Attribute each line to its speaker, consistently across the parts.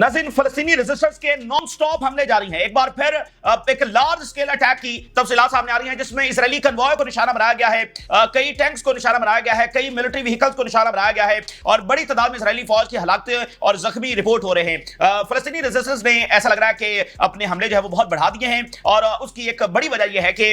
Speaker 1: नाज़रीन, फलस्तीनी रेजिस्टेंस के non stop हमले जारी हैं। एक बार फिर एक लार्ज स्केल अटैक की तफसीलात सामने आ रही हैं, जिसमें इजरायली कन्वॉय को निशाना बनाया गया है, कई टैंक्स को निशाना बनाया गया है, कई मिलिट्री व्हीकल्स को निशाना बनाया गया है और बड़ी तादाद में इजरायली फौज की हलाकत और जख्मी रिपोर्ट हो रहे हैं। फलस्तीनी रेजिस्टेंस ने ऐसा लग रहा है कि अपने हमले जो है वो बहुत बढ़ा दिए हैं और उसकी एक बड़ी वजह यह है कि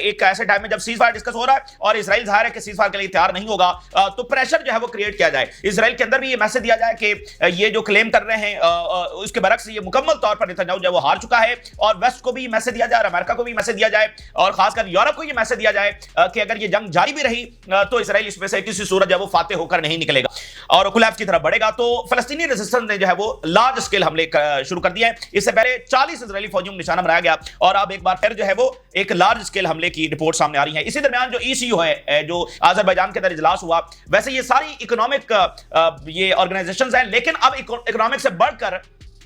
Speaker 1: एक ऐसे टाइम में जब सीज फायर डिस्कस हो रहा है और इजराइल जाहिर है कि सीज फायर के लिए तैयार नहीं होगा, तो प्रेशर जो है वो क्रिएट किया जाए, इजराइल के अंदर भी ये मैसेज दिया जाए कि ये जो क्लेम कर रहे हैं उसके बरक्स ये मुकम्मल तौर पर नेतन्याहू जो है वो हार चुका है, और वेस्ट को भी मैसेज दिया जाए और अमेरिका को भी मैसेज दिया जाए और खासकर यूरोप को ये मैसेज दिया जाए कि अगर ये जंग जारी भी रही तो इजराइल इसमें से किसी सूरत जो है वो फाते होकर नहीं निकलेगा और कोलैप्स की तरफ बढ़ेगा। तो फलस्तीनी रेजिस्टेंस ने जो है वो लार्ज स्केल हमले शुरू कर दिए हैं। इससे पहले 40 इजरायली फौजियों को निशाना बनाया गया और अब एक बार फिर जो है वो एक लार्ज स्केल हमले की रिपोर्ट सामने आ रही है। इसी दरमियान जो ECU है, जो अजरबैजान के अंदर इजलास हुआ, वैसे ये सारी इकोनॉमिक ये ऑर्गेनाइजेशंस हैं, लेकिन अब इकोनॉमिक से बढ़कर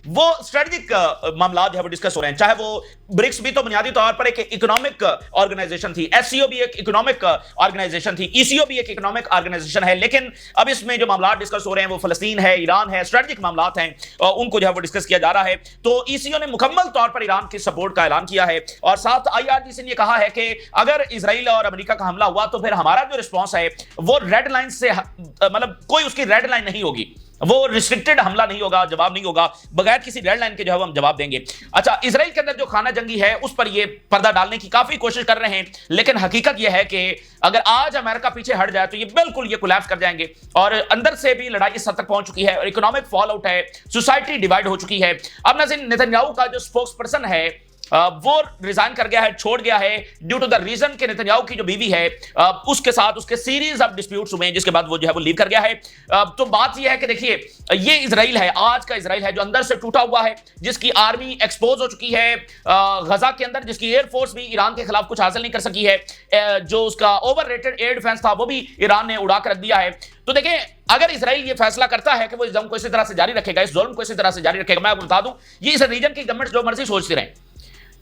Speaker 1: वो स्ट्रेटेजिक मामला जो है वो डिस्कस हो रहे हैं। चाहे वो ब्रिक्स भी तो बुनियादी तौर पर एक इकोनॉमिक ऑर्गेनाइजेशन थी, SCO भी एक इकोनॉमिक ऑर्गेनाइजेशन थी, ECO भी एक इकोनॉमिक ऑर्गेनाइजेशन है, लेकिन अब इसमें जो मामला डिस्कस हो रहे हैं वो फलस्तीन है, ईरान है, स्ट्रेटेजिक मामला हैं, उनको जो है वो डिस्कस किया जा रहा है। तो ECO ने मुकम्मल तौर पर ईरान की सपोर्ट का ऐलान किया है और साथ IRGC ने कहा है कि अगर इजराइल और अमेरिका का हमला हुआ तो फिर हमारा जो रिस्पॉन्स है वो रेड लाइन से, मतलब कोई उसकी रेड लाइन नहीं होगी, वो रिस्ट्रिक्टेड हमला नहीं होगा, जवाब नहीं होगा, बगैर किसी रेड लाइन के जो है हम जवाब देंगे। अच्छा, इजराइल के अंदर जो खाना जंगी है उस पर ये पर्दा डालने की काफी कोशिश कर रहे हैं, लेकिन हकीकत ये है कि अगर आज अमेरिका पीछे हट जाए तो ये बिल्कुल ये कोलैप्स कर जाएंगे और अंदर से भी लड़ाई इस हद तक पहुंच चुकी है और इकोनॉमिक फॉल आउट है, सोसाइटी डिवाइड हो चुकी है। अब नाज़रीन, नेतन्याहू का जो स्पोक्स पर्सन है वो रिजाइन कर गया है, छोड़ गया है ड्यू टू द रीजन के नेतन्याहू की जो बीवी है उसके साथ उसके सीरीज ऑफ डिस्प्यूट्स हुए हैं, जिसके बाद वो जो है वो लीव कर गया है। तो बात ये है कि देखिए, ये इजराइल है, आज का इजराइल है जो अंदर से टूटा हुआ है, जिसकी आर्मी एक्सपोज हो चुकी है गजा के अंदर, जिसकी एयरफोर्स भी ईरान के खिलाफ कुछ हासिल नहीं कर सकी है, जो उसका ओवररेटेड एयर डिफेंस था वो भी ईरान ने उड़ा कर रख दिया है। तो देखिए, अगर इजराइल ये फैसला करता है कि वो इस जंग को इसी तरह से जारी रखेगा, इस जुल्म को इसी तरह से जारी रखेगा, मैं आपको बता दूं, ये इस रीजन की गवर्नमेंट जो मर्जी सोचती रहे,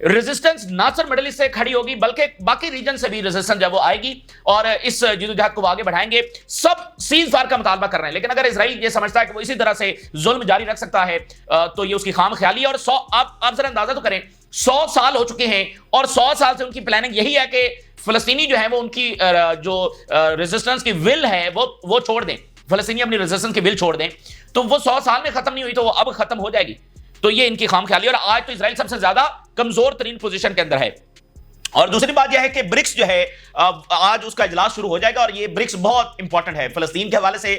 Speaker 1: रेजिस्टेंस ना सिर्फ मिडिल ईस्ट से खड़ी होगी बल्कि बाकी रीजन से भी रेजिस्टेंस जब वो आएगी और इस जदोजहद को आगे बढ़ाएंगे। सब सीज फायर का मुतालबा कर रहे हैं, लेकिन अगर इजराइल ये समझता है कि वो इसी तरह से जुल्म जारी रख सकता है तो ये उसकी खाम ख्याली है। और आप जरा अंदाजा तो करें, 100 साल हो चुके हैं और 100 साल से उनकी प्लानिंग यही है कि फलस्तीनी जो है वो उनकी जो रेजिस्टेंस की विल है वो छोड़ दें, फलस्तीनी अपनी रेजिस्टेंस की विल छोड़ दें, तो वो 100 साल में खत्म नहीं हुई तो वो अब खत्म हो जाएगी। तो ये इनकी खाम ख्याली, और आज तो इजराइल सबसे ज्यादा कमजोर तरीन पोजीशन के अंदर है। और दूसरी बात यह है कि ब्रिक्स जो है आज उसका इजलास शुरू हो जाएगा और ये ब्रिक्स बहुत इंपॉर्टेंट है फलस्तीन के हवाले से,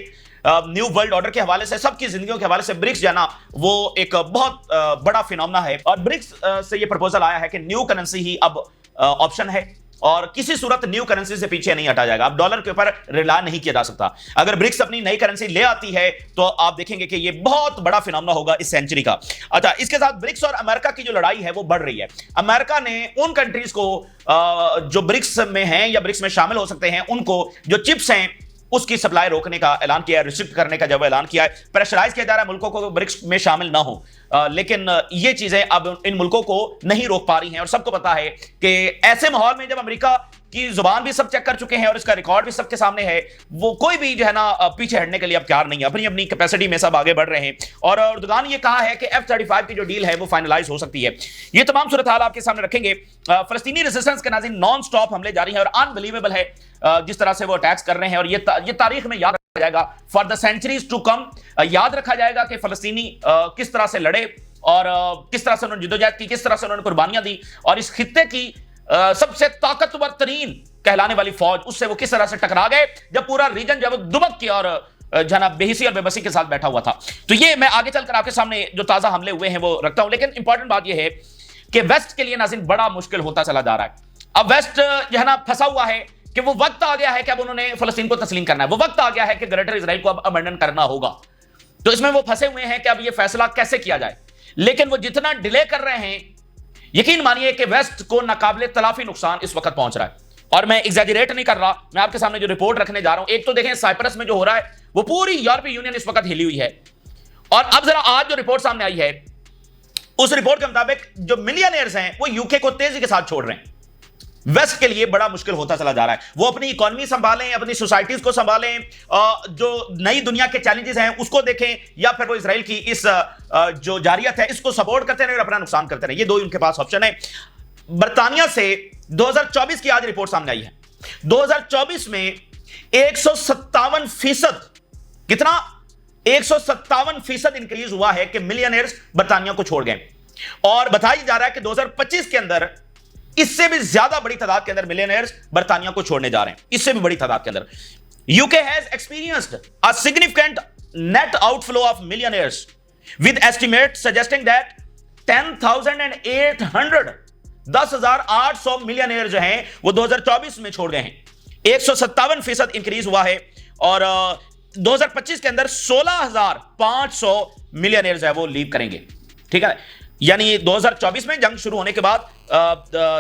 Speaker 1: न्यू वर्ल्ड ऑर्डर के हवाले से, सबकी जिंदगियों के हवाले से ब्रिक्स जो है ना वो एक बहुत बड़ा फिनोमेना है। और ब्रिक्स से ये प्रपोजल आया है कि न्यू करेंसी ही अब ऑप्शन है और किसी सूरत न्यू करेंसी से पीछे नहीं हटा जाएगा। अब डॉलर के ऊपर रिलाय नहीं किया जा सकता। अगर ब्रिक्स अपनी नई करेंसी ले आती है तो आप देखेंगे कि ये बहुत बड़ा फिनोमेना होगा इस सेंचुरी का। अच्छा, इसके साथ ब्रिक्स और अमेरिका की जो लड़ाई है वो बढ़ रही है। अमेरिका ने उन कंट्रीज को जो ब्रिक्स में हैं या ब्रिक्स में शामिल हो सकते हैं, उनको जो चिप्स हैं उसकी सप्लाई रोकने का ऐलान किया है, रिस्ट्रिक्ट करने का जब ऐलान किया है, प्रेशराइज किया जा रहा है मुल्कों को ब्रिक्स में शामिल ना हो। लेकिन ये चीजें अब इन मुल्कों को नहीं रोक पा रही हैं और सबको पता है कि ऐसे माहौल में जब अमेरिका की जुबान भी सब चेक कर चुके हैं और इसका रिकॉर्ड भी सबके सामने है, वो कोई भी जो है ना पीछे हटने के लिए अब तैयार नहीं है, अपनी अपनी कैपेसिटी में सब आगे बढ़ रहे हैं। और एर्दोगान ये कहा है कि F-35 की जो डील है वो फाइनलाइज हो सकती है। ये तमाम सूरत हाल आपके सामने रखेंगे। फलस्तीनी रेजिस्टेंस के नाज़रीन नॉन स्टॉप हमले जारी हैं और अनबिलीवेबल है जिस तरह से वो अटैक्स कर रहे हैं, और ये तारीख में याद रखा जाएगा for the centuries to come. याद रखा जाएगा कि फलस्तीनी किस तरह से लड़े और किस तरह से उन्होंने जिद्दोजहद की, किस तरह से उन्होंने कुर्बानियां दी, और इस खित्ते की सबसे ताकतवर तरीन कहलाने वाली फौज उससे वो किस तरह से टकरा गए जब पूरा रीजन जब दुबक के और जना बेहिसी और बेबसी के साथ बैठा हुआ था। तो ये मैं आगे चलकर आपके सामने जो ताजा हमले हुए हैं वो रखता हूं, लेकिन इंपॉर्टेंट बात ये है कि वेस्ट के लिए नाज़रीन बड़ा मुश्किल होता चला जा रहा है। अब वेस्ट जो है ना फंसा हुआ है कि वो वक्त आ गया है कि अब उन्होंने फलस्तीन को तस्लीम करना है, वो वक्त आ गया है कि ग्रेटर इजराइल को अब अबंडन करना होगा। तो इसमें वो फंसे हुए हैं कि अब ये फैसला कैसे किया जाए, लेकिन वो जितना डिले कर रहे हैं, यकीन मानिए कि वेस्ट को नाकाबिले तलाफी नुकसान इस वक्त पहुंच रहा है। और मैं एग्जैजरेट नहीं कर रहा, मैं आपके सामने जो रिपोर्ट रखने जा रहा हूं, एक तो देखें साइप्रस में जो हो रहा है वो पूरी यूरोपीय यूनियन इस वक्त हिली हुई है। और अब जरा आज जो रिपोर्ट सामने आई है उस रिपोर्ट के मुताबिक जो मिलियनेयर्स हैं वो यूके को तेजी के साथ छोड़ रहे हैं। वेस्ट के लिए बड़ा मुश्किल होता चला जा रहा है। वो अपनी इकोनॉमी संभालें, अपनी सोसाइटीज को संभालें, जो नई दुनिया के चैलेंजेस हैं उसको देखें, या फिर वो इजराइल की इस जो जारियत है इसको सपोर्ट करते रहे और अपना नुकसान करते रहे। ये दो उनके पास ऑप्शन है। बर्तानिया से 2024 की आज रिपोर्ट सामने आई है। 2024 में 157%, कितना 157% इंक्रीज हुआ है कि मिलियनेयर्स बर्तानिया को छोड़ गए। और बताया जा रहा है कि 2025 के अंदर इससे भी ज्यादा बड़ी तादाद के अंदर मिलियनेयर्स बर्तानिया को छोड़ने जा रहे हैं, इससे भी बड़ी तादाद के अंदर। UK has experienced a significant net outflow of millionaires with estimate suggesting that 10,800 millionaire जो हैं वो 2024 में छोड़ गए हैं। 157% इंक्रीज हुआ है। और 2025 के अंदर 16,500 मिलियनेयर जो है वो लीव करेंगे। ठीक है, यानी 2024 में जंग शुरू होने के बाद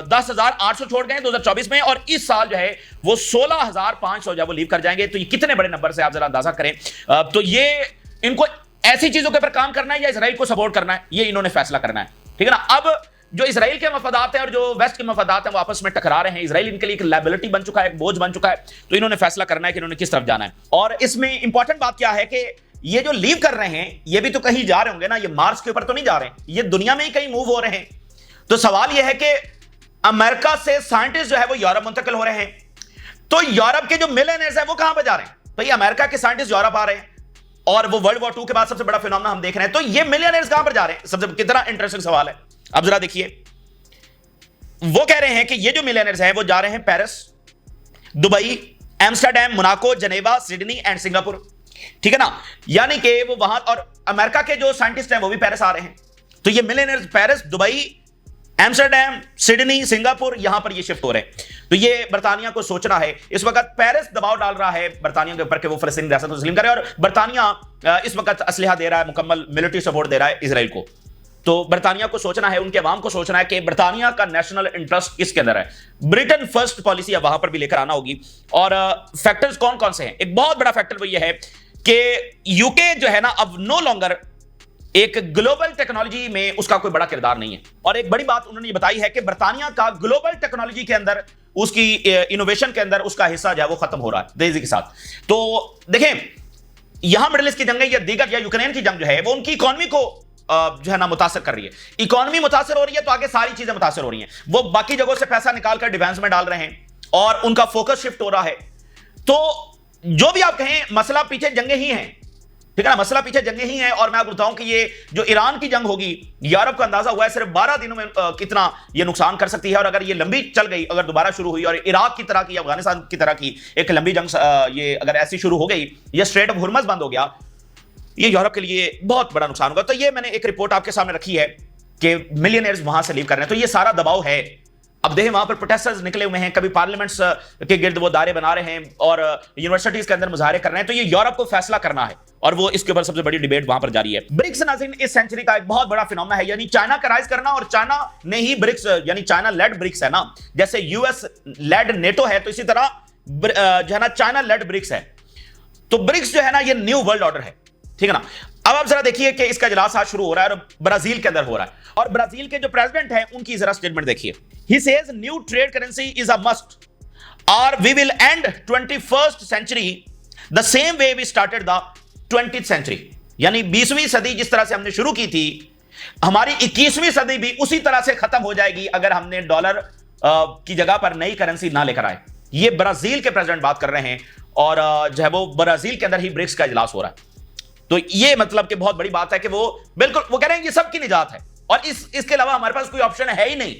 Speaker 1: 10,800 छोड़ गए 2024 में, और इस साल जो है वो 16,500 जो है वो लीव कर जाएंगे। तो ये कितने बड़े नंबर से आप जरा अंदाजा करें। तो ये इनको ऐसी चीजों के ऊपर काम करना है या इजराइल को सपोर्ट करना है, ये इन्होंने फैसला करना है। ठीक है ना। अब जो इजराइल के मफादात हैं और जो वेस्ट के मफादात हैं वो आपस में टकरा रहे हैं। इजराइल इनके लिए एक लायबिलिटी बन चुका है, एक बोझ बन चुका है। तो इन्होंने फैसला करना है कि इन्होंने किस तरफ जाना है। और इसमें इंपॉर्टेंट बात क्या है कि ये जो लीव कर रहे हैं ये भी तो कहीं जा रहे होंगे ना, ये मार्स के ऊपर तो नहीं जा रहे हैं, ये दुनिया में ही कहीं मूव हो रहे हैं। तो सवाल ये है कि अमेरिका से साइंटिस्ट जो है वो यूरोप मुंतकिल हो रहे हैं। तो यूरोप के जो मिलियनेयर्स हैं वो कहां पर जा रहे हैं? भाई अमेरिका के साइंटिस्ट यूरोप आ रहे हैं और वो वर्ल्ड वॉर 2 के बाद सबसे बड़ा फिनोमेना हम देख रहे हैं। तो ये मिलियनेयर्स कहां पर जा रहे हैं? सबसे कितना इंटरेस्टिंग सवाल है। अब जरा देखिए, वो कह रहे हैं कि ये जो मिलियनेयर्स हैं वो जा रहे हैं Paris, Dubai, Amsterdam, Monaco, Geneva, Sydney and Singapore. ठीक है ना। यानी कि वो वहां, और अमेरिका के जो साइंटिस्ट हैं वो भी पेरिस आ रहे हैं। तो ये millionaires Paris, Dubai, Amsterdam, Sydney, Singapore, यहां पर ये शिफ्ट हो रहे हैं। तो ये बर्तानिया को सोचना है। इस वक्त पेरिस दबाव डाल रहा है बर्तानिया के ऊपर कि वो फलस्तीन रियासत को तस्लीम करे, और बर्तानिया इस वक्त असलहा दे रहा है, मुकम्मल मिलिट्री सपोर्ट दे रहा है इजराइल को। तो बर्तानिया को सोचना है, उनके अवाम को सोचना है कि बर्तानिया का नेशनल इंटरेस्ट किसके अंदर है। ब्रिटेन फर्स्ट पॉलिसी अब वहां पर भी लेकर आना होगी। और फैक्टर्स कौन कौन से हैं? एक बहुत बड़ा फैक्टर वो ये है कि यूके जो है ना अब नो लॉन्गर एक ग्लोबल टेक्नोलॉजी में उसका कोई बड़ा किरदार नहीं है। और एक बड़ी बात उन्होंने ये बताई है कि बर्तानिया का ग्लोबल टेक्नोलॉजी के अंदर, उसकी इनोवेशन के अंदर उसका हिस्सा जो है वो खत्म हो रहा है तेजी के साथ। तो देखें, यहां मिडिल ईस्ट की जंग या दीगर या यूक्रेन की जंग जो है वो उनकी इकोनॉमी को जो है ना मुतासर कर रही है। इकोनॉमी मुतासर हो रही है तो आगे सारी चीजें मुतासर हो रही हैं। वो बाकी जगहों से पैसा निकालकर डिफेंस में डाल रहे हैं और उनका फोकस शिफ्ट हो रहा है। तो जो भी आप कहें, मसला पीछे जंगें ही हैं। ठीक है ना, मसला पीछे जंगें ही हैं। और मैं आपको बताऊं कि ये जो ईरान की जंग होगी, यूरोप का अंदाजा हुआ है सिर्फ 12 दिनों में कितना ये नुकसान कर सकती है। और अगर ये लंबी चल गई, अगर दोबारा शुरू हुई और इराक की तरह की, अफगानिस्तान की तरह की एक लंबी जंग ये अगर ऐसी शुरू हो गई, ये स्ट्रेट ऑफ हुर्मुज़ बंद हो गया, ये यूरोप के लिए बहुत बड़ा नुकसान होगा। तो ये मैंने एक रिपोर्ट आपके सामने रखी है कि मिलियनेयर्स वहां से लीव कर रहे हैं। तो ये सारा दबाव है। अब देखें, वहां पर प्रोटेस्टर्स निकले हुए हैं, कभी पार्लियामेंट्स के गिर्द वो दायरे बना रहे हैं और यूनिवर्सिटीज के अंदर मुजाहरे कर रहे हैं। तो ये यूरोप को फैसला करना है और वो इसके ऊपर सबसे बड़ी डिबेट वहां पर जारी है। ब्रिक्स नाज़रीन इस सेंचुरी का एक बहुत बड़ा फिनोमेना है, यानी चाइना का राइज करना। और चाइना ने ही ब्रिक्स, यानी चाइना लेड ब्रिक्स है ना, जैसे यूएस लेड नेटो है, तो इसी तरह जो है ना चाइना लेड ब्रिक्स है। तो ब्रिक्स जो है ना ये न्यू वर्ल्ड ऑर्डर है। ठीक है ना। अब आप जरा देखिए कि इसका इजलास आज शुरू हो रहा है और ब्राजील के अंदर हो रहा है। और ब्राजील के जो प्रेसिडेंट हैं उनकी जरा स्टेटमेंट देखिए। He says new trade currency is a must or we will end 21st century the same way we started the 20th century. यानी 20वीं सदी जिस तरह से हमने शुरू की थी, हमारी 21वीं सदी भी उसी तरह से खत्म हो जाएगी अगर हमने डॉलर की जगह पर नई करेंसी ना लेकर आए। ये ब्राजील के प्रेसिडेंट बात कर रहे हैं और जो है वो ब्राजील के अंदर ही ब्रिक्स का इजलास हो रहा है। तो ये मतलब कि बहुत बड़ी बात है कि वो बिल्कुल वो कह रहे हैं ये सबकी निजात है और इसके अलावा हमारे पास कोई ऑप्शन है ही नहीं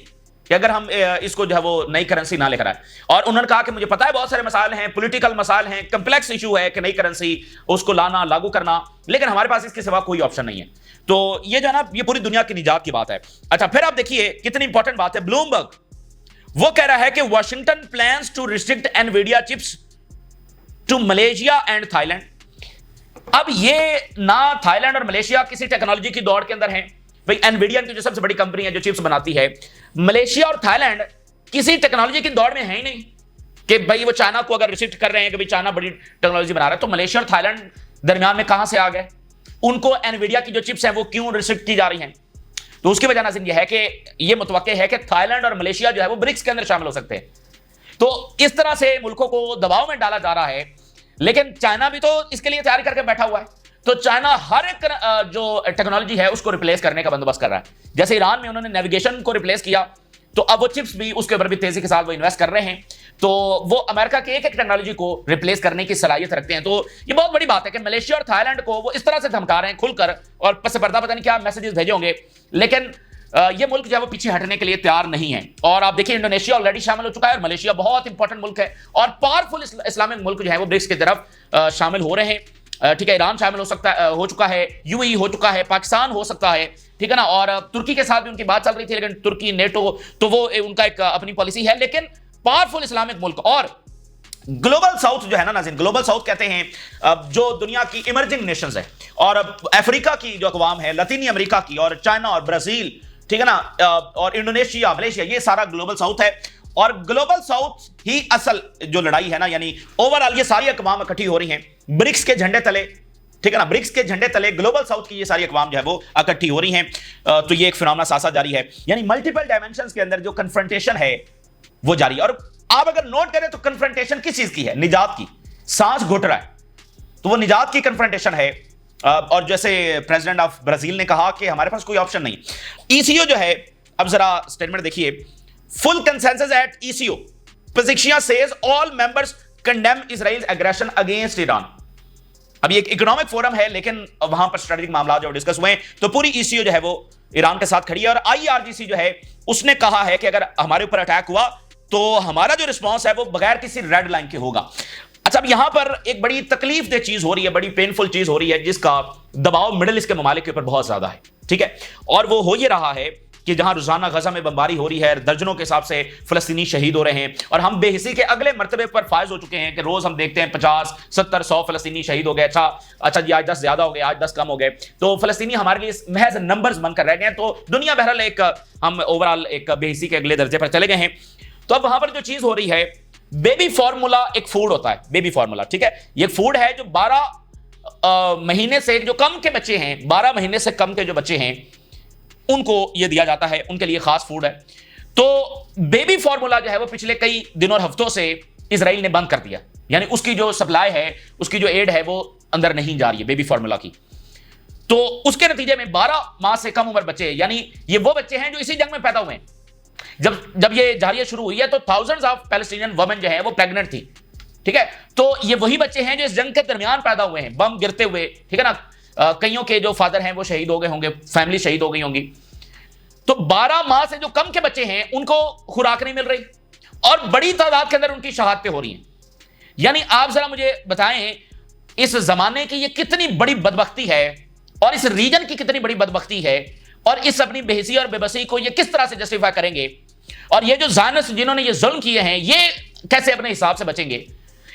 Speaker 1: कि अगर हम इसको जो है वो नई करेंसी ना लेकर आए। और उन्होंने कहा कि मुझे पता है बहुत सारे मसाइल हैं, पॉलिटिकल मसाइल हैं, कंप्लेक्स इशू है कि नई करेंसी उसको लाना, लागू करना, लेकिन हमारे पास इसके सिवा कोई ऑप्शन नहीं है। तो ये जो है ना ये पूरी दुनिया की निजात की बात है। अच्छा, फिर आप देखिए कितनी इंपॉर्टेंट बात है। ब्लूमबर्ग वो कह रहा है कि Washington plans to restrict Nvidia chips to Malaysia and Thailand. अब ये ना थाईलैंड और मलेशिया किसी टेक्नोलॉजी की दौड़ के अंदर हैं। भाई एनवीडिया की जो सबसे बड़ी कंपनी है जो चिप्स बनाती है, मलेशिया और थाईलैंड किसी टेक्नोलॉजी की दौड़ में है ही नहीं कि भाई वो चाइना को अगर रिस्ट्रिक्ट कर रहे हैं कि भाई चाइना बड़ी टेक्नोलॉजी बना रहा है, तो मलेशिया और थाईलैंड दरमियान में कहां से आ गए? उनको एनवीडिया की जो चिप्स हैं वो क्यों रिस्ट्रिक्ट की जा रही हैं? تو اس کی وجہ ناظرین یہ ہے کہ یہ متوقع ہے کہ تھائی لینڈ اور ملیشیا جو ہے وہ برکس کے اندر شامل ہو سکتے ہیں. تو اس طرح سے ملکوں کو دباؤ میں ڈالا جا رہا ہے. لیکن چائنا بھی تو اس کے لیے تیاری کر کے بیٹھا ہوا ہے. تو چائنا ہر ایک جو ٹیکنالوجی ہے اس کو ریپلیس کرنے کا بندوبست کر رہا ہے. جیسے ایران میں انہوں نے نیویگیشن کو ریپلیس کیا, تو اب وہ چپس بھی اس کے اوپر بھی تیزی کے ساتھ وہ انویسٹ کر رہے ہیں. تو وہ امریکہ کے ایک ٹیکنالوجی کو ریپلیس کرنے کی صلاحیت رکھتے ہیں. تو یہ بہت بڑی بات ہے کہ ملیشیا اور تھائی لینڈ کو وہ اس طرح سے دھمکا رہے ہیں کھل کر, اور پس پردہ پتہ نہیں کیا میسیجز بھیجے ہوں گے. لیکن یہ ملک جو ہے وہ پیچھے ہٹنے کے لیے تیار نہیں ہے. اور آپ دیکھیں انڈونیشیا آلریڈی شامل ہو چکا ہے, اور ملیشیا بہت انپورٹنٹ ملک ہے, اور پاورفل اسلامک ملک جو ہے وہ برکس کی طرف شامل ہو رہے ہیں. ٹھیک ہے, ایران شامل ہو چکا ہے, یو اے ہو چکا ہے, پاکستان ہو سکتا ہے, ٹھیک ہے نا, اور ترکی کے ساتھ بھی ان کی بات چل رہی تھی, لیکن ترکی نیٹو تو وہ ان کا ایک اپنی پالیسی ہے. لیکن پاورفل اسلامک ملک اور گلوبل ساؤتھ جو ہے نا ناظرین, گلوبل ساؤتھ کہتے ہیں جو دنیا کی ایمرجنگ نیشنز ہے, اور افریقہ کی جو اقوام ہے, لاتینی امریکہ کی, اور چائنا اور برازیل, ٹھیک ہے نا, اور انڈونیشیا, ملیشیا, یہ سارا گلوبل ساؤتھ ہے. اور گلوبل ساؤتھ ہی اصل جو لڑائی ہے نا, یعنی اوورآل یہ ساری اقوام اکٹھی ہو رہی ہیں برکس کے جھنڈے تلے, ٹھیک ہے نا, برکس کے جھنڈے تلے گلوبل ساؤتھ کی یہ ساری اقوام جو ہے وہ اکٹھی ہو رہی ہیں. تو یہ ایک فنامنا ساسا جاری ہے, یعنی ملٹیپل ڈائمینشنز کے اندر جو کنفرنٹیشن ہے وہ جاری ہے. اور آپ اگر نوٹ کریں تو کنفرنٹیشن کس چیز کی ہے؟ نجات کی. سانس گھٹ رہا ہے تو وہ نجات کی کنفرنٹیشن ہے. اور جیسے پریزیڈنٹ آف برازیل نے کہا کہ ہمارے پاس کوئی آپشن نہیں. ای سی او جو ہے, اب ذرا سٹیٹمنٹ دیکھیے, full consensus at E C O, position says all members condemn Israel aggression against Iran. اب یہ ایک اکنامک فورم ہے, لیکن وہاں پر اسٹریٹجک معاملات جو ڈسکس ہوئے ہیں, تو پوری ای سی او جو ہے وہ ایران کے ساتھ کھڑی ہے. اور آئی آر جی سی جو ہے اس نے کہا ہے کہ اگر ہمارے اوپر اٹیک ہوا تو ہمارا جو رسپانس ہے وہ بغیر کسی ریڈ لائن کے ہوگا. اچھا, اب یہاں پر ایک بڑی تکلیف دہ چیز ہو رہی ہے, بڑی پینفل چیز ہو رہی ہے, جس کا دباؤ مڈل ایسٹ کے ممالک کے اوپر بہت زیادہ ہے. ٹھیک ہے, اور وہ ہو یہ رہا ہے کہ جہاں روزانہ غزہ میں بمباری ہو رہی ہے, درجنوں کے حساب سے فلسطینی شہید ہو رہے ہیں, اور ہم بے حسی کے اگلے مرتبے پر فائز ہو چکے ہیں کہ روز ہم دیکھتے ہیں 50 70 100 فلسطینی شہید ہو گئے. اچھا جی, آج 10 زیادہ ہو گئے, آج 10 کم ہو گئے. تو فلسطینی ہمارے لیے محض نمبرز بن کر رہ گئے ہیں. تو دنیا بہرحال ایک ہم اوورآل ایک بے حسی کے اگلے درجے پر چلے گئے ہیں. تو اب وہاں پر جو چیز ہو رہی ہے, بیبی فارمولا ایک فوڈ ہوتا ہے, بیبی فارمولا, ٹھیک ہے, یہ فوڈ ہے جو 12 مہینے سے جو کم کے بچے ہیں, 12 مہینے سے کم کے جو بچے ہیں ان کو یہ دیا جاتا ہے, ان کے لیے خاص فوڈ ہے. تو بیبی فارمولا جو ہے وہ پچھلے کئی دنوں اور ہفتوں سے اسرائیل نے بند کر دیا, یعنی اس کی جو سپلائی ہے, اس کی جو ایڈ ہے وہ اندر نہیں جا رہی ہے بیبی فارمولا کی. تو اس کے نتیجے میں 12 ماہ سے کم عمر بچے, یعنی یہ وہ بچے ہیں جو اسی جنگ میں پیدا ہوئے ہیں. جب یہ جاریت شروع ہوئی ہے تو تھاؤزنڈز آف پیلسٹینین وومن جو ہے وہ پریگننٹ تھی. ٹھیک ہے, تو یہ وہی بچے ہیں جو اس جنگ کے درمیان پیدا ہوئے ہیں, بم گرتے ہوئے, ٹھیک ہے نا, کئیوں کے جو فادر ہیں وہ شہید ہو گئے ہوں گے, فیملی شہید ہو گئی ہوں گی. تو 12 ماہ سے جو کم کے بچے ہیں ان کو خوراک نہیں مل رہی, اور بڑی تعداد کے اندر ان کی شہادتیں ہو رہی ہیں. یعنی آپ ذرا مجھے بتائیں اس زمانے کی یہ کتنی بڑی بدبختی ہے, اور اس ریجن کی کتنی بڑی بدبختی ہے, اور اس اپنی بے حسی اور بے بسی کو یہ کس طرح سے جسٹیفائی کریں گے. اور یہ جو زائنسٹ جنہوں نے یہ ظلم کیے ہیں یہ کیسے اپنے حساب سے بچیں گے.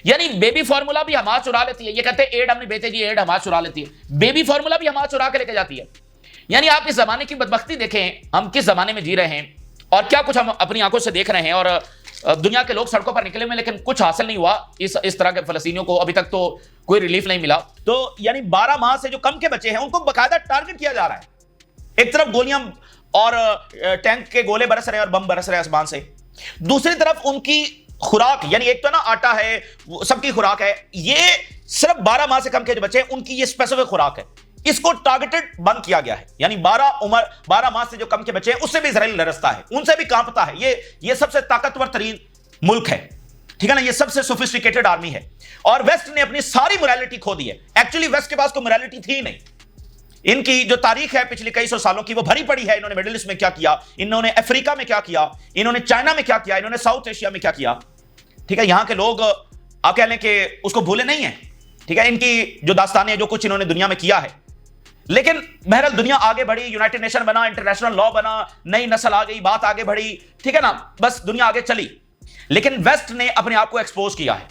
Speaker 1: یعنی بیبی فارمولا بھی حماس چرا لیتی ہے, یہ کہتے ہیں ایڈ ہم نے بیچے جی, ایڈ حماس چرا لیتی ہے, بیبی فارمولا بھی حماس چرا کے لے کے جاتی ہے. یعنی آپ اس زمانے کی بدبختی دیکھیں, ہم کس زمانے میں جی رہے ہیں, اور کیا کچھ ہم اپنی آنکھوں سے دیکھ رہے ہیں. اور دنیا کے لوگ سڑکوں پر نکلے ہوئے, لیکن کچھ حاصل نہیں ہوا اس طرح کے فلسطینیوں کو, ابھی تک تو کوئی ریلیف نہیں ملا. تو یعنی 12 ماہ سے جو کم کے بچے ہیں ان کو باقاعدہ ٹارگٹ کیا جا رہا ہے. ایک طرف گولیاں اور ٹینک کے گولے برس رہے ہیں اور بم برس رہے ہیں آسمان سے, دوسری طرف ان کی خوراک, یعنی ایک تو نا آٹا ہے, سب کی خوراک ہے, یہ صرف 12 ماہ سے کم کے جو بچے ہیں ان کی یہ اسپیسیفک خوراک ہے, اس کو ٹارگٹڈ بند کیا گیا ہے. یعنی 12 ماہ سے جو کم کے بچے ہیں اس سے بھی اسرائیل لرزتا ہے, ان سے بھی کانپتا ہے. یہ سب سے طاقتور ترین ملک ہے, ٹھیک ہے نا, یہ سب سے سوفسٹیکیٹڈ آرمی ہے. اور ویسٹ نے اپنی ساری موریلٹی کھو دی ہے. ایکچولی ویسٹ کے پاس کوئی موریلٹی تھی نہیں. ان کی جو تاریخ ہے پچھلی کئی سو سالوں کی وہ بھری پڑی ہے. انہوں نے مڈل ایسٹ میں کیا کیا, انہوں نے افریقہ میں کیا کیا, انہوں نے چائنا میں کیا کیا, انہوں نے ساؤتھ ایشیا میں کیا کیا. ٹھیک ہے, یہاں کے لوگ آپ کہہ لیں کہ اس کو بھولے نہیں ہیں. ٹھیک ہے, ان کی جو داستانیں جو کچھ انہوں نے دنیا میں کیا ہے. لیکن بہرحال دنیا آگے بڑھی, یونائٹڈ نیشن بنا, انٹرنیشنل لا بنا, نئی نسل آ گئی, بات آگے بڑھی, ٹھیک ہے نا, بس دنیا آگے چلی. لیکن ویسٹ نے اپنے آپ کو ایکسپوز کیا ہے.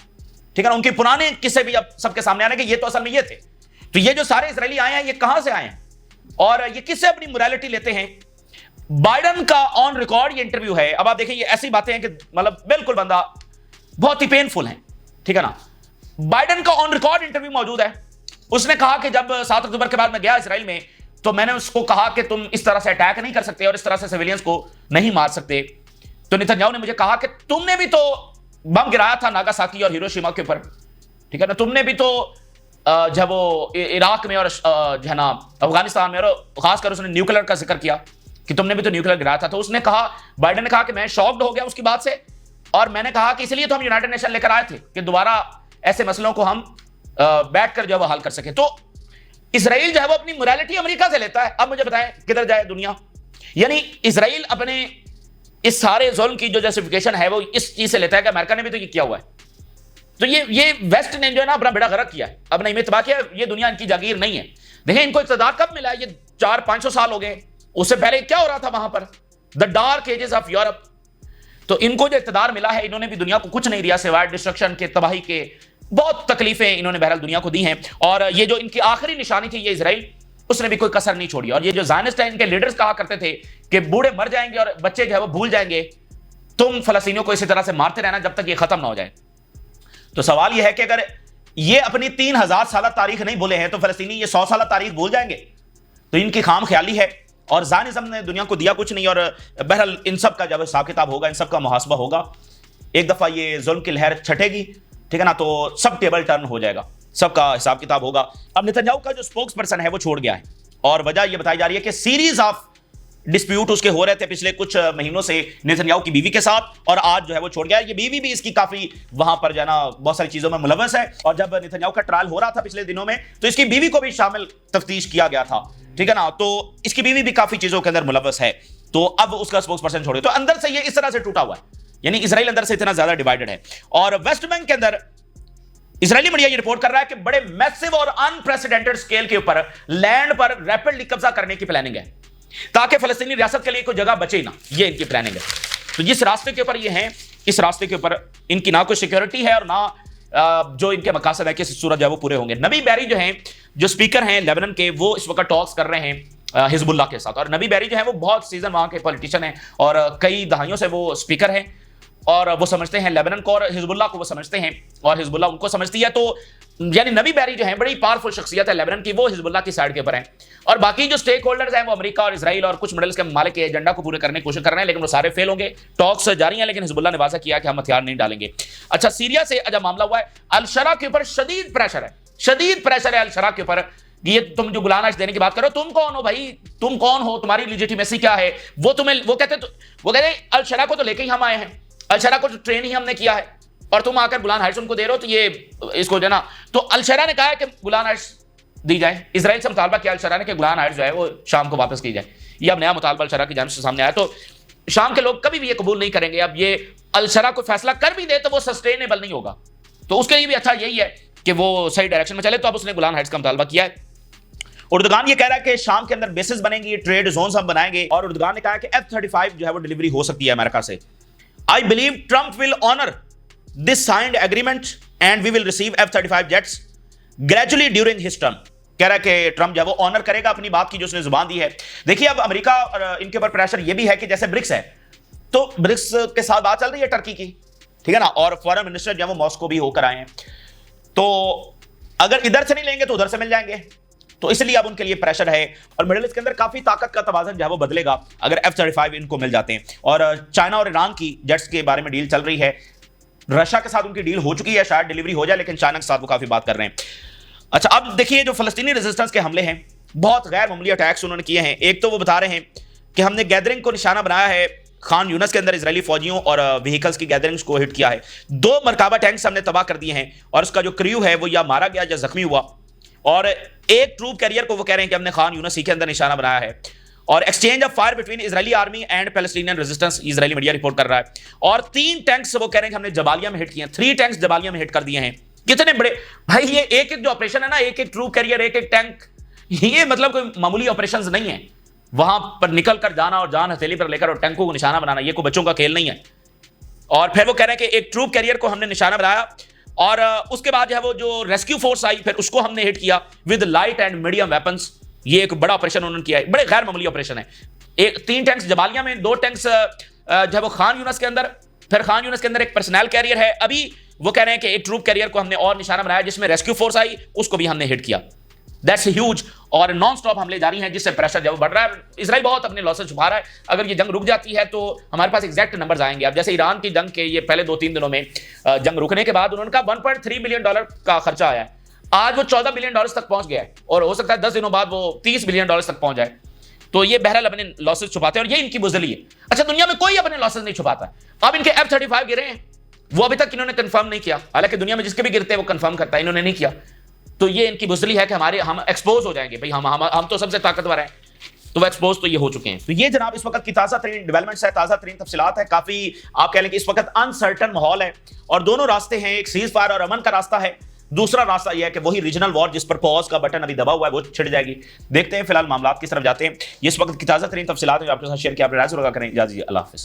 Speaker 1: ٹھیک ہے نا, ان کے پرانے قصے بھی اب سب کے سامنے آ رہے ہیں کہ یہ تو اصل میں یہ تھے. تو یہ جو سارے اسرائیلی آئے ہیں یہ کہاں سے آئے ہیں, اور یہ کس سے اپنی موریلٹی لیتے ہیں. بائیڈن کا آن ریکارڈ یہ انٹرویو ہے. اب آپ دیکھیں یہ ایسی باتیں ہیں کہ مطلب بالکل بندہ بہت ہی پینفل ہیں. ٹھیک ہے نا, بائیڈن کا آن ریکارڈ انٹرویو موجود ہے. اس نے کہا کہ جب 7 اکتوبر کے بعد میں گیا اسرائیل میں تو میں نے اس کو کہا کہ تم اس طرح سے اٹیک نہیں کر سکتے اور اس طرح سے سویلینز کو نہیں مار سکتے. تو نیتن یاہو نے مجھے کہا کہ تم نے بھی تو بم گرایا تھا ناگاساکی اور ہیروشیما کے اوپر, ٹھیک ہے نا, تم نے بھی تو جب وہ عراق میں اور جو ہے نا افغانستان میں, اور خاص کر اس نے نیوکلیر کا ذکر کیا کہ تم نے بھی تو نیوکلیر گرایا تھا. تو اس نے کہا, بائیڈن نے کہا کہ میں شاکڈ ہو گیا اس کی بات سے, اور میں نے کہا کہ اس لیے تو ہم یونائٹڈ نیشن لے کر آئے تھے کہ دوبارہ ایسے مسئلوں کو ہم بیٹھ کر جو ہے وہ حل کر سکے. تو اسرائیل جو ہے وہ اپنی موریلٹی امریکہ سے لیتا ہے. اب مجھے بتائیں کدھر جائے دنیا؟ یعنی اسرائیل اپنے اس سارے ظلم کی جو جسٹیفیکیشن ہے وہ اس چیز سے لیتا ہے کہ امریکہ نے بھی تو یہ کیا ہوا ہے. تو یہ ویسٹ نے جو ہے نا اپنا بیڑا غرق کیا ہے, اپنا ایمیت تباہ کیا ہے. یہ دنیا ان کی جاگیر نہیں ہے. دیکھیں ان کو اقتدار کب ملا ہے؟ یہ 400-500 سال ہو گئے. اس سے پہلے کیا ہو رہا تھا وہاں پر؟ The dark ages of Europe. تو ان کو جو اقتدار ملا ہے, انہوں نے بھی دنیا کو کچھ نہیں دیا سوائے ڈسٹرکشن کے, تباہی کے. بہت تکلیفیں انہوں نے بہرحال دنیا کو دی ہیں, اور یہ جو ان کی آخری نشانی تھی یہ اسرائیل, اس نے بھی کوئی کسر نہیں چھوڑی. اور یہ جو زائنسٹ ہیں, ان کے لیڈرز کہا کرتے تھے کہ بوڑھے مر جائیں گے اور بچے جو ہے وہ بھول جائیں گے, تم فلسطینیوں کو اسی طرح سے مارتے رہنا جب تک یہ ختم نہ ہو جائے. تو سوال یہ ہے کہ اگر یہ اپنی 3000 سالہ تاریخ نہیں بھولے ہیں تو فلسطینی یہ 100 سالہ تاریخ بھول جائیں گے. تو ان کی خام خیالی ہے, اور زائنزم نے دنیا کو دیا کچھ نہیں. اور بہرحال ان سب کا جب حساب کتاب ہوگا, ان سب کا محاسبہ ہوگا, ایک دفعہ یہ ظلم کی لہر چھٹے گی, ٹھیک ہے نا, تو سب ٹیبل ٹرن ہو جائے گا, سب کا حساب کتاب ہوگا. اب نیتن یاہو کا جو اسپوکس پرسن ہے وہ چھوڑ گیا ہے, اور وجہ یہ بتائی جا رہی ہے کہ سیریز آف ڈسپیوٹ اس کے ہو رہے تھے پچھلے کچھ مہینوں سے نیتن یاہو کی بیوی کے ساتھ, اور آج جو ہے وہ چھوڑ گیا ہے. یہ بیوی بھی اس کی کافی وہاں پر جو ہے نا بہت ساری چیزوں میں ملوث ہے, اور جب نیتن یاہو کا ٹرائل ہو رہا تھا پچھلے دنوں میں تو اس کی بیوی کو بھی شامل تفتیش کیا گیا تھا, ٹھیک ہے نا. تو اس کی بیوی بھی کافی چیزوں کے اندر ملوث ہے. تو اب اس کا اسپوکس پرسن چھوڑے, تو اندر سے یہ اس طرح سے ٹوٹا ہوا ہے, یعنی اسرائیل اندر سے اتنا زیادہ ڈیوائیڈڈ ہے. اور ویسٹ بینک کے اندر اسرائیلی میڈیا یہ رپورٹ کر رہا ہے کہ بڑے میسو اور انپریسیڈنٹڈ اسکیل کے اوپر لینڈ پر ریپڈلی قبضہ کرنے کی پلاننگ ہے تاکہ فلسطینی ریاست کے لیے کوئی جگہ بچے نہ. یہ ان کی پلاننگ ہے. تو جس راستے کے اوپر یہ ہیں, اس راستے کے اوپر ان کی نہ کوئی سیکیورٹی ہے اور نہ جو ان کے مقاصد ہے کہ سورج جو ہے وہ پورے ہوں گے. نبی بیری جو ہیں, جو اسپیکر ہیں لیبنن کے, وہ اس وقت ٹاکس کر رہے ہیں حزب اللہ کے ساتھ. اور نبی بیری جو ہے وہ بہت سیزن وہاں کے پولیٹیشین ہیں, اور کئی دہائیوں سے وہ اسپیکر ہیں, اور وہ سمجھتے ہیں لیبنن کو, اور حزب اللہ کو وہ سمجھتے ہیں, اور حزب اللہ ان کو سمجھتی ہے. تو یعنی نبی بیری جو ہیں بڑی پاورفل شخصیت ہے لیبنن کی, وہ حزب اللہ کی سائڈ کے اوپر ہیں. اور باقی جو اسٹیک ہولڈرز ہیں وہ امریکہ اور اسرائیل اور کچھ مڈل ایسٹ کے ممالک کے ایجنڈا کو پورے کرنے کی کوشش کر رہے ہیں, لیکن وہ سارے فیل ہوں گے. ٹاکس جاری ہیں, لیکن حزب اللہ نے واضح کیا کہ ہم ہتھیار نہیں ڈالیں گے. اچھا, سیریا سے جب معاملہ ہوا ہے, الشرا کے اوپر شدید پریشر ہے الشرا کے اوپر. یہ تم جو گلانش دینے کی بات کرو, تم کون ہو بھائی, تم کون ہو, تمہاری لیجیٹیمیسی کیا ہے؟ وہ کہتے الشرا کو تو لے کے ہی ہم آئے ہیں, الشرا کو ٹرین ہی ہم نے کیا ہے, اور تم آ کر گولان ہائٹس ان کو دے رہے ہو. تو یہ اس کو جو ہے نا, تو الشرا نے کہا ہے کہ گولان ہائٹس دی جائیں. اسرائیل سے مطالبہ کیا الشرا نے کہ گولان ہائٹس جو ہے وہ شام کو واپس کی جائے. یہ اب نیا مطالبہ الشرا کی جانب سے سامنے آیا. تو شام کے لوگ کبھی بھی یہ قبول نہیں کریں گے. اب یہ الشرا کو فیصلہ کر بھی دے تو وہ سسٹینیبل نہیں ہوگا. تو اس کے لیے بھی اچھا یہی ہے کہ وہ صحیح ڈائریکشن میں چلے. تو اب اس نے گولان ہائٹس کا مطالبہ کیا ہے. اردگان یہ کہہ رہا ہے کہ شام کے اندر بیسز بنیں گی, ٹریڈ زونز ہم بنائیں گے. اور اردگان نے کہا کہ F-35 جو ہے وہ ڈلیوری ہو سکتی ہے امریکہ سے. I believe Trump will honor this signed agreement and we will receive F-35 jets gradually during his term. کہہ رہا ہے کہ ٹرمپ جو ہے وہ آنر کرے گا اپنی بات کی جو اس نے زبان دی ہے. دیکھیے اب امریکہ اور ان کے اوپر پریشر یہ بھی ہے کہ جیسے برکس ہے, تو برکس کے ساتھ بات چل رہی ہے ٹرکی کی, ٹھیک ہے نا, اور فارن منسٹر جو ہے وہ ماسکو بھی ہو کر آئے ہیں. تو اگر ادھر سے نہیں لیں گے تو ادھر سے مل جائیں گے. تو اس لیے اب ان کے لیے پریشر ہے, اور مڈل ایسٹ کے اندر کافی طاقت کا توازن جو ہے وہ بدلے گا اگر F-35 ان کو مل جاتے ہیں. اور چائنا اور ایران کی جیٹس کے بارے میں ڈیل چل رہی ہے. رشیا کے ساتھ ان کی ڈیل ہو چکی ہے, شاید ڈلیوری ہو جائے, لیکن چائنا کے ساتھ وہ کافی بات کر رہے ہیں. اچھا, اب دیکھیے جو فلسطینی ریزسٹنس کے حملے ہیں, بہت غیر معمولی اٹیکس انہوں نے کیے ہیں. ایک تو وہ بتا رہے ہیں کہ ہم نے گیدرنگ کو نشانہ بنایا ہے, خان یونس کے اندر اسرائیلی فوجیوں اور وہیکلز کی گیدرنگز کو ہٹ کیا ہے. 2 مرکبہ ٹینکس ہم نے تباہ کر دیے ہیں, اور اس کا جو کریو ہے وہ یا مارا گیا یا زخمی ہوا. اور ایک ٹروپ کیریئر کو وہ کہہ رہے ہیں کہ ہم نے خان یونس ہی کے اندر نشانہ بنایا ہے. اور exchange of fire between Israeli army and Palestinian resistance, Israeli media report کر رہا ہے. اور 3 ٹینکس وہ کہہ رہے ہیں کہ ہم نے جبالیہ میں ہٹ کیے ہیں. 3 ٹینکس جبالیہ میں ہٹ کر دیے ہیں. کتنے بڑے بھائی, یہ ایک جو آپریشن ہے نا, ایک ٹروپ کیریئر, ایک ٹینک, یہ مطلب کوئی معمولی آپریشنز نہیں ہیں. وہاں پر نکل کر جانا اور جان ہتھیلی پر لے کر اور ٹینکوں کو نشانہ بنانا, یہ کوئی بچوں کا کھیل نہیں ہے. اور پھر وہ کہہ رہے ہیں کہ ایک ٹروپ کیریئر کو ہم نے نشانہ بنایا, اور اس کے بعد جو ہے وہ جو ریسکیو فورس آئی پھر اس کو ہم نے ہٹ کیا with light and medium weapons. یہ ایک بڑا آپریشن انہوں نے کیا ہے, بڑے غیر معمولی آپریشن ہے. 3 ٹینکس جبالیہ میں, 2 ٹینکس جو ہے وہ خان یونس کے اندر, پھر خان یونس کے اندر ایک پرسنل کیریئر ہے. ابھی وہ کہہ رہے ہیں کہ ایک ٹروپ کیریئر کو ہم نے اور نشانہ بنایا جس میں ریسکیو فورس آئی, اس کو بھی ہم نے ہٹ کیا. That's huge. और नॉन स्टॉप हमले जारी हैं जिससे प्रेशर जब बढ़ रहा है, इसराइल बहुत अपने लॉसेस छुपा रहा है। अगर ये जंग रुक जाती है तो हमारे पास एग्जैक्ट नंबर्स आएंगे। अब जैसे ईरान की जंग के ये पहले 2-3 दिनों में जंग रुकने के बाद उन्होंने कहा $1.3 बिलियन का खर्चा आया है, आज वो $14 बिलियन तक पहुंच गया है और हो सकता है 10 दिनों बाद वो $30 बिलियन तक पहुंच जाए। तो ये बहरहाल अपने लॉसेस छुपाते हैं और ये इनकी बुज़दिली है। अच्छा, दुनिया में कोई अपने लॉसेस नहीं छुपाता है। अब इनके F-35 गिरे हैं, वो अभी तक इन्होंने कंफर्म नहीं किया, हालांकि दुनिया में जिसके भी गिरते हैं वो कंफर्म करता है, इन्होंने नहीं किया। तो ये इनकी बुज़दिली है कि हम एक्सपोज हो जाएंगे, भाई हम तो सबसे ताकतवर हैं, तो वो एक्सपोज तो ये हो चुके हैं। तो ये जनाब इस वक्त की ताज़ा तरीन डेवलपमेंट्स है, ताज़ा तरीन तफसीलात है। काफी आप कह लें कि इस वक्त अनसर्टन माहौल है और दोनों रास्ते हैं, एक सीज फायर और अमन का रास्ता है, दूसरा रास्ता यह है कि वही रीजनल वॉर जिस पर पॉज का बटन अभी दबा हुआ है वो छिड़ जाएगी। देखते हैं फिलहाल मामलात किस तरफ जाते हैं। ये इस वक्त की ताज़ा तरीन तफसीलात जो आपके साथ शेयर किया, आप राय से लगा करें। इजाज़त दीजिए, अल्लाह हाफ़िज़।